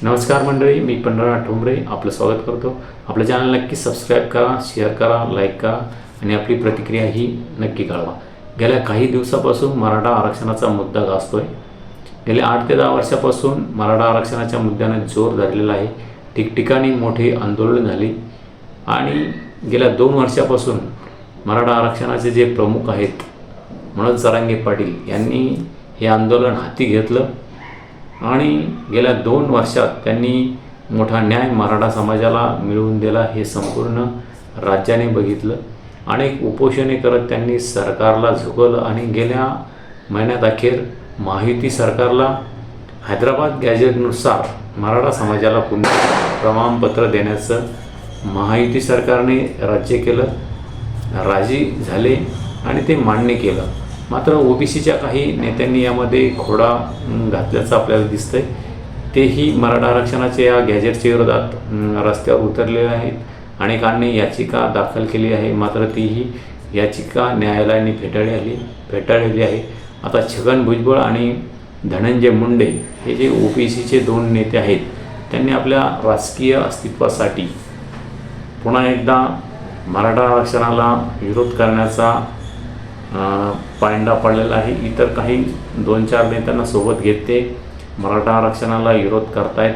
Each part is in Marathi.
नमस्कार मंडळी, मी पंढरनाथ ठोंबरे आपलं स्वागत करतो. आपल्या चॅनल नक्की सबस्क्राईब करा, शेअर करा, लाईक करा आणि आपली प्रतिक्रिया ही नक्की कळवा. गेल्या काही दिवसापासून मराठा आरक्षणाचा मुद्दा गाजतोय. गेल्या 8 ते 10 वर्षापासून मराठा आरक्षणाच्या मुद्द्याने जोर धरलेला आहे. ठिकठिकाणी मोठी आंदोलन झाली आणि गेल्या 2 वर्षापासून मराठा आरक्षणाचे जे प्रमुख आहेत मनोज जरांगे पाटील यांनी हे आंदोलन हाती घेतलं आणि गेल्या 2 वर्षात त्यांनी मोठा न्याय मराठा समाजाला मिळवून दिला. हे संपूर्ण राज्याने बघितलं. अनेक उपोषणे करत त्यांनी सरकारला झुकवलं आणि गेल्या महिन्यात अखेर महायुती सरकारला हैदराबाद गॅजेटनुसार मराठा समाजाला पुन्हा प्रमाणपत्र देण्याचं महायुती सरकारने राज्य केलं, राजी झाले आणि ते मान्य केलं. मात्र ओबीसीच्या काही नेत्यांनी यामध्ये घोडा घातल्याचं आपल्याला दिसतंय. तेही मराठा आरक्षणाच्या या गॅजेटच्या विरोधात रस्त्यावर उतरलेले आहेत. अनेकांनी याचिका दाखल केली आहे, मात्र तीही याचिका न्यायालयाने फेटाळलेली आहे. आता छगन भुजबळ आणि धनंजय मुंडे हे जे ओबीसीचे 2 नेते आहेत, त्यांनी आपल्या राजकीय अस्तित्वासाठी पुन्हा एकदा मराठा आरक्षणाला विरोध करण्याचा पायंडा पडलेला आहे. इतर काही 2-4 नेत्यांना सोबत घेत ते मराठा आरक्षणाला विरोध करतायत.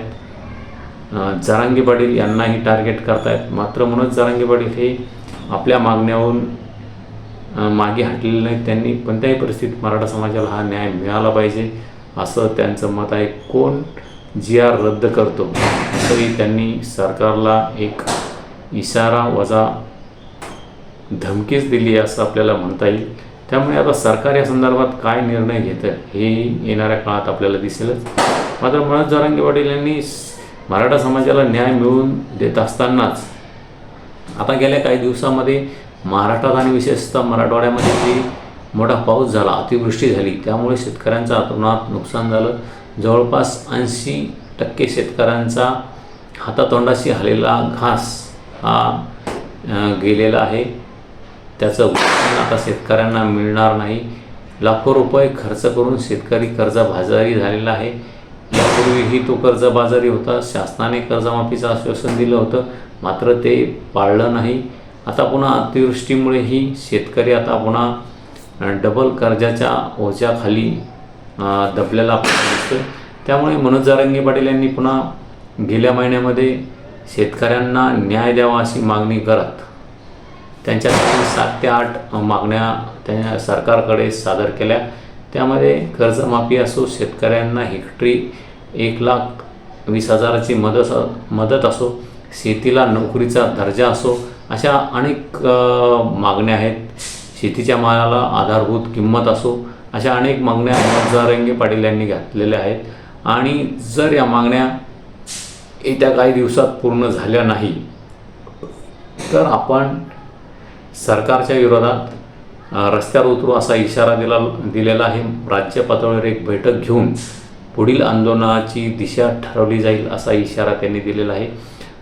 जरांगे पाटील यांनाही टार्गेट करतायत. मात्र मनोज जरांगे पाटील हे आपल्या मागण्यावरून मागे हटलेले नाहीत. त्यांनी कोणत्याही परिस्थितीत मराठा समाजाला हा न्याय मिळाला पाहिजे असं त्यांचं मत आहे. कोण GR रद्द करतो असंही त्यांनी सरकारला एक इशारा वजा धमकीच दिली असं आपल्याला म्हणता येईल. त्यामुळे आता सरकार या संदर्भात काय निर्णय घेतं हे येणाऱ्या काळात आपल्याला दिसेलच. मात्र मनोज जरांगे पाटील यांनी मराठा समाजाला न्याय मिळवून देत असतानाच आता गेल्या काही दिवसामध्ये महाराष्ट्रात आणि विशेषतः मराठवाड्यामध्ये जे मोठा पाऊस झाला, अतिवृष्टी झाली, त्यामुळे शेतकऱ्यांचं अतोनात नुकसान झालं. जवळपास 80% शेतकऱ्यांचा हातातोंडाशी आलेला घास हा गेलेला आहे. त्याचं उत्पन्न आता शेतकऱ्यांना मिळणार नाही. लाखो रुपये खर्च करून शेतकरी कर्जबाजारी झालेला आहे. यापूर्वीही तो कर्जबाजारी होता. शासनाने कर्जमाफीचं आश्वासन दिलं होतं, मात्र ते पाळलं नाही. आता पुन्हा अतिवृष्टीमुळेही शेतकरी आता पुन्हा डबल कर्जाच्या ओझ्याखाली दबलेला आपल्याला दिसतोय. त्यामुळे मनोज जरांगे पाटील यांनी पुन्हा गेल्या महिन्यामध्ये शेतकऱ्यांना न्याय द्यावा अशी मागणी करत त्यांच्यासाठी 7 ते 8 मागण्या त्या सरकारकडे सादर केल्या. त्यामध्ये कर्जमाफी असो, शेतकऱ्यांना हेक्टरी 1,20,000ची मदत असो, शेतीला नोकरीचा दर्जा असो, अशा अनेक मागण्या आहेत. शेतीच्या मालाला आधारभूत किंमत असो, अशा अनेक मागण्या मनोज जरांगे पाटील यांनी घातलेल्या आहेत. आणि जर या मागण्या येत्या काही दिवसात पूर्ण झाल्या नाही तर आपण सरकारच्या विरोधात रस्त्यावर उतरू असा इशारा दिलेला आहे. राज्य पातळीवर एक बैठक घेऊन पुढील आंदोलनाची दिशा ठरवली जाईल असा इशारा त्यांनी दिलेला आहे.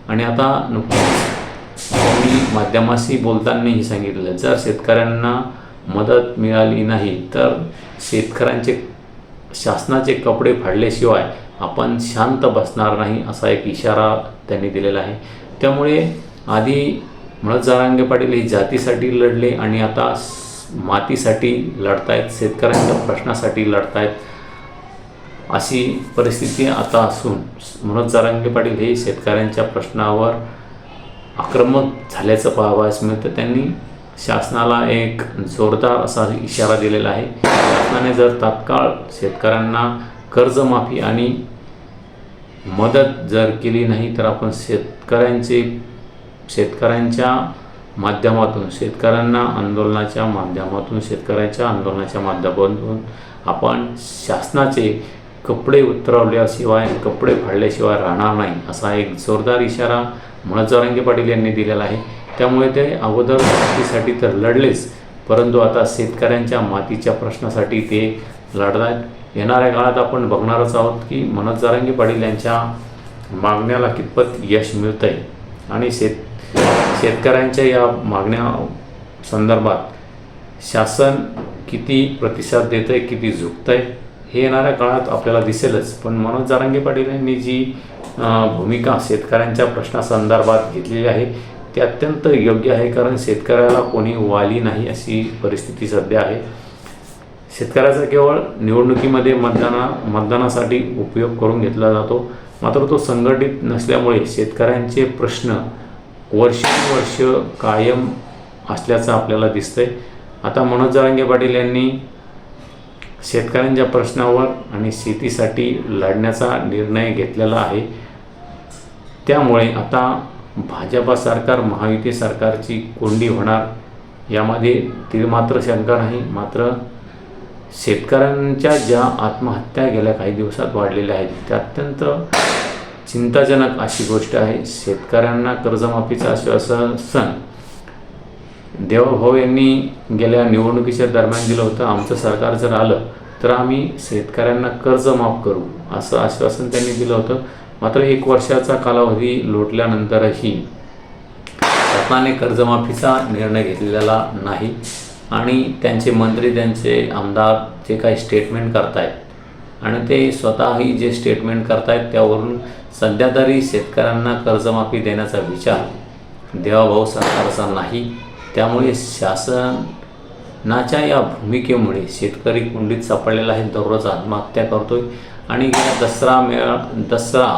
आणि आता नुकतंच मी माध्यमाशी बोलतानाही सांगितलं, जर शेतकऱ्यांना मदत मिळाली नाही तर शेतकऱ्यांचे शासनाचे कपडे फाडल्याशिवाय आपण शांत बसणार नाही असा एक इशारा त्यांनी दिलेला आहे. त्यामुळे आधी मनोज जरांगे पाटील हे जातीसाठी लढले आणि आता मातीसाठी लढतायत, शेतकऱ्यांच्या प्रश्नासाठी लढतायत. अशी परिस्थिती आता असून मनोज जरांगे पाटील हे शेतकऱ्यांच्या प्रश्नावर आक्रमक झाल्याचं पाहावयास मिळतं. त्यांनी शासनाला एक जोरदार असा इशारा दिलेला आहे. शासनाने जर तात्काळ शेतकऱ्यांना कर्जमाफी आणि मदत जर केली नाही तर आपण शेतकऱ्यांच्या माध्यमातून शेतकऱ्यांच्या आंदोलनाच्या माध्यमातून आपण शासनाचे कपडे उतरवल्याशिवाय, कपडे फाडल्याशिवाय राहणार नाही असा एक जोरदार इशारा मनोज जरांगे पाटील यांनी दिलेला आहे. त्यामुळे ते अगोदर मातीसाठी तर लढलेच, परंतु आता शेतकऱ्यांच्या मातीच्या प्रश्नासाठी ते लढत आहेत. येणाऱ्या काळात आपण बघणारच आहोत की मनोज जरांगे पाटील यांच्या मागण्याला कितपत यश मिळतं आहे आणि शेतकऱ्यांच्या या मागण्या संदर्भात शासन किती प्रतिसाद देतं आहे, किती झुकतं आहे हे येणाऱ्या काळात आपल्याला दिसेलच. पण मनोज जरांगे पाटील यांनी जी भूमिका शेतकऱ्यांच्या प्रश्नासंदर्भात घेतलेली आहे ते अत्यंत योग्य आहे, कारण शेतकऱ्याला कोणी वाली नाही अशी परिस्थिती सध्या आहे. शेतकऱ्याचा केवळ निवडणुकीमध्ये मतदानासाठी उपयोग करून घेतला जातो, मात्र तो संघटित नसल्यामुळे शेतकऱ्यांचे प्रश्न वर्षानुवर्ष कायम असल्याचं आपल्याला दिसतंय. आता मनोज जरांगे पाटील यांनी शेतकऱ्यांच्या प्रश्नावर आणि शेतीसाठी लढण्याचा निर्णय घेतलेला आहे. त्यामुळे आता भाजपा सरकार महायुती सरकारची कोंडी होणार यामध्ये तीळमात्र शंका नाही. मात्र शेतकऱ्यांच्या ज्या आत्महत्या गेल्या काही दिवसात वाढलेल्या आहेत त्या अत्यंत चिंताजनक अशी गोष्ट आहे. शेतकऱ्यांना कर्जमाफीचं आश्वासन देवाभाऊ यांनी गेल्या निवडणुकीच्या दरम्यान दिलं होतं. आमचं सरकार जर आलं तर आम्ही शेतकऱ्यांना कर्ज माफ करू असं आश्वासन त्यांनी दिलं होतं. मात्र 1 वर्षाचा कालावधी लोटल्यानंतरही शासनाने कर्जमाफीचा निर्णय घेतलेला नाही आणि त्यांचे मंत्री त्यांचे आमदार जे काही स्टेटमेंट करतायत आणि ते स्वतःही जे स्टेटमेंट करतायत त्यावरून सध्या तरी शेतकऱ्यांना कर्जमाफी देण्याचा विचार देवाभाऊ सरकारचा नाही. त्यामुळे शासनाच्या या भूमिकेमुळे शेतकरी कुंडीत सापडलेला आहे, दररोज आत्महत्या करतोय आणि गेल्या दसरा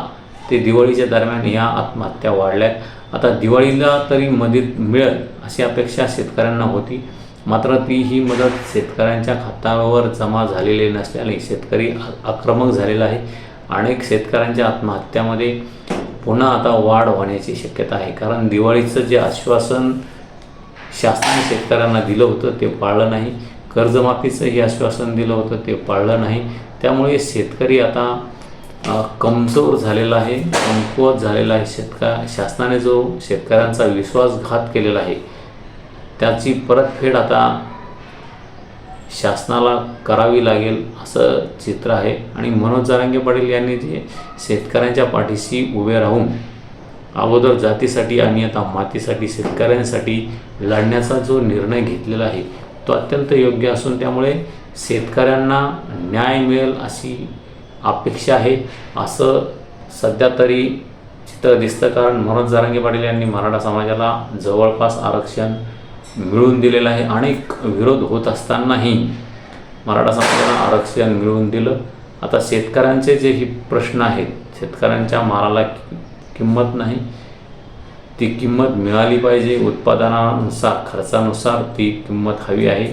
ते दिवाळीच्या दरम्यान या आत्महत्या वाढल्या. आता दिवाळीला तरी मदत मिळेल अशी अपेक्षा शेतकऱ्यांना होती, मात्र ती ही मदत शेतकऱ्यांच्या खात्यावर जमा झालेली नसल्याने शेतकरी आक्रमक झालेला आहे. अनेक शेतकऱ्यांच्या आत्महत्यामध्ये पुन्हा आता वाढ होण्याची शक्यता आहे, कारण दिवाळीचं जे आश्वासन शासनाने शेतकऱ्यांना दिलं होतं ते पाळलं नाही, कर्जमाफीचंही आश्वासन दिलं होतं ते पाळलं नाही. त्यामुळे शेतकरी आता कमजोर झालेला आहे, कमकुवत झालेला आहे. शासनाने जो शेतकऱ्यांचा विश्वासघात केलेला आहे त्याची परतफेड आता शासनाला करावी लागेल असं चित्र आहे. आणि मनोज जरांगे पाटील यांनी जे शेतकऱ्यांच्या पाठीशी उभे राहून अगोदर जातीसाठी आणि आता मातीसाठी शेतकऱ्यांसाठी लढण्याचा जो निर्णय घेतलेला आहे तो अत्यंत योग्य असून त्यामुळे शेतकऱ्यांना न्याय मिळेल अशी अपेक्षा आहे असं सध्या तरी चित्र दिसतं. कारण मनोज जरांगे पाटील यांनी मराठा समाजाला जवळपास आरक्षण मिळवून दिलेलं आहे. अनेक विरोध होत असतानाही मराठा समाजाला आरक्षण मिळवून दिलं. आता शेतकऱ्यांचे जे ही प्रश्न आहेत, शेतकऱ्यांच्या मालाला किंमत नाही, ती किंमत मिळाली पाहिजे, उत्पादनानुसार खर्चानुसार ती किंमत हवी आहे.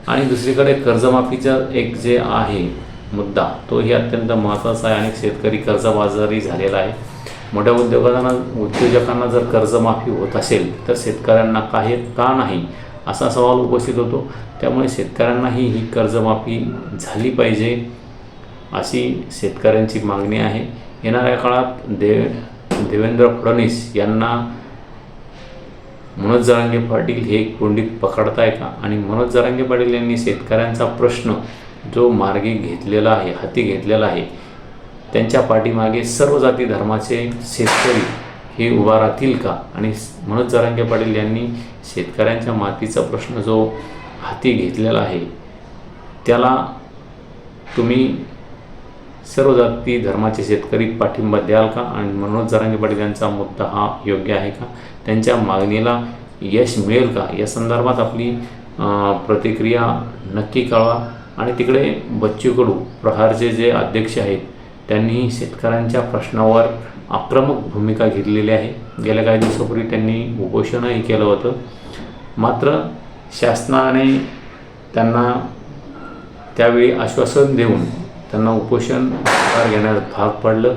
आणि दुसरीकडे कर्जमाफीचा एक जे आहे मुद्दा तोही अत्यंत महत्त्वाचा आहे. अनेक शेतकरी कर्जबाजारी झालेला आहे. मोठ्या उद्योजकांना जर कर्जमाफी होत असेल तर शेतकऱ्यांना का नाही असा सवाल उपस्थित होतो. त्यामुळे शेतकऱ्यांनाही ही कर्जमाफी झाली पाहिजे अशी शेतकऱ्यांची मागणी आहे. येणाऱ्या काळात देवेंद्र फडणवीस यांना मनोज जरांगे पाटील हे कोंडीत पकडताय का? आणि मनोज जरांगे पाटील यांनी शेतकऱ्यांचा प्रश्न जो मार्गी घेतलेला आहे, हाती घेतलेला आहे, त्यांच्या पाठीमागे सर्व जाती धर्माचे शेतकरी हे उभा राहतील का? आणि मनोज जरांगे पाटील यांनी शेतकऱ्यांच्या मातीचा प्रश्न जो हाती घेतलेला आहे त्याला तुम्ही सर्व जाती धर्माचे शेतकरी पाठिंबा द्याल का? आणि मनोज जरांगे पाटील यांचा मुद्दा हा योग्य आहे का? त्यांच्या मागणीला यश मिळेल का? या संदर्भात आपली प्रतिक्रिया नक्की कळवा. आणि तिकडे बच्चू कडू प्रहारचे जे अध्यक्ष आहेत त्यांनी शेतकऱ्यांच्या प्रश्नावर आक्रमक भूमिका घेतलेली आहे. गेल्या काही दिवसापूर्वी त्यांनी उपोषणही केलं होतं, मात्र शासनाने त्यांना त्यावेळी आश्वासन देऊन त्यांना उपोषण घेण्यास भाग पडलं.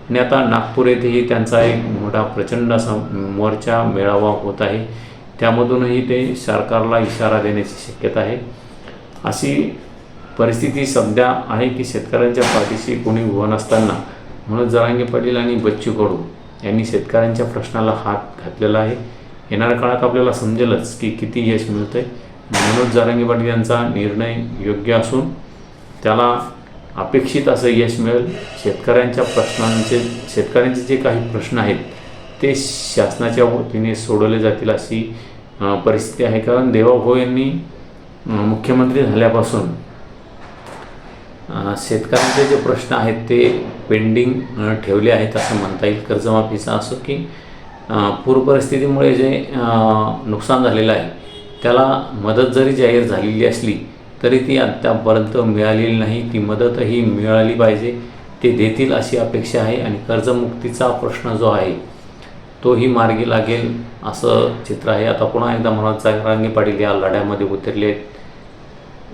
आणि आता नागपूर येथेही त्यांचा एक मोठा प्रचंड असा मोर्चा मेळावा होत आहे. त्यामधूनही ते सरकारला इशारा देण्याची शक्यता आहे. अशी परिस्थिती सध्या आहे की शेतकऱ्यांच्या पाठीशी कोणी उभं नसताना मनोज जरांगे पाटील आणि बच्चू कडू यांनी शेतकऱ्यांच्या प्रश्नाला हात घातलेला आहे. येणाऱ्या काळात आपल्याला समजेलच की किती यश मिळतं आहे. मनोज जरांगे पाटील यांचा निर्णय योग्य असून त्याला अपेक्षित असं यश मिळेल. शेतकऱ्यांचे जे काही प्रश्न आहेत ते शासनाच्या वतीने सोडवले जातील अशी परिस्थिती आहे. कारण देवाभाऊ यांनी मुख्यमंत्री झाल्यापासून शेतकऱ्यांचे जे प्रश्न आहेत ते पेंडिंग ठेवले आहेत असं म्हणता येईल. कर्जमाफीचा असो की पूर परिस्थितीमुळे जे नुकसान झालेलं आहे त्याला मदत जरी जाहीर झालेली असली तरी ती आत्तापर्यंत मिळालेली नाही. ती मदतही मिळाली पाहिजे, ते देतील अशी अपेक्षा आहे. आणि कर्जमुक्तीचा प्रश्न जो आहे तोही मार्गी लागेल असं चित्र आहे. आता पुन्हा एकदा मनोज जरांगे पाटील या लढ्यामध्ये उतरले.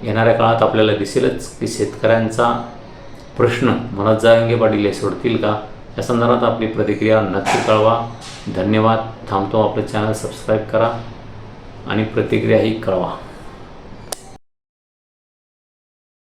येणाऱ्या काळात आपल्याला दिसेलच की शेतकऱ्यांचा प्रश्न मनोज जरांगे पाटील हे सोडतील का. या संदर्भात आपली प्रतिक्रिया नक्की कळवा. धन्यवाद. थांबतो. आपलं चॅनल सबस्क्राईब करा आणि प्रतिक्रियाही कळवा.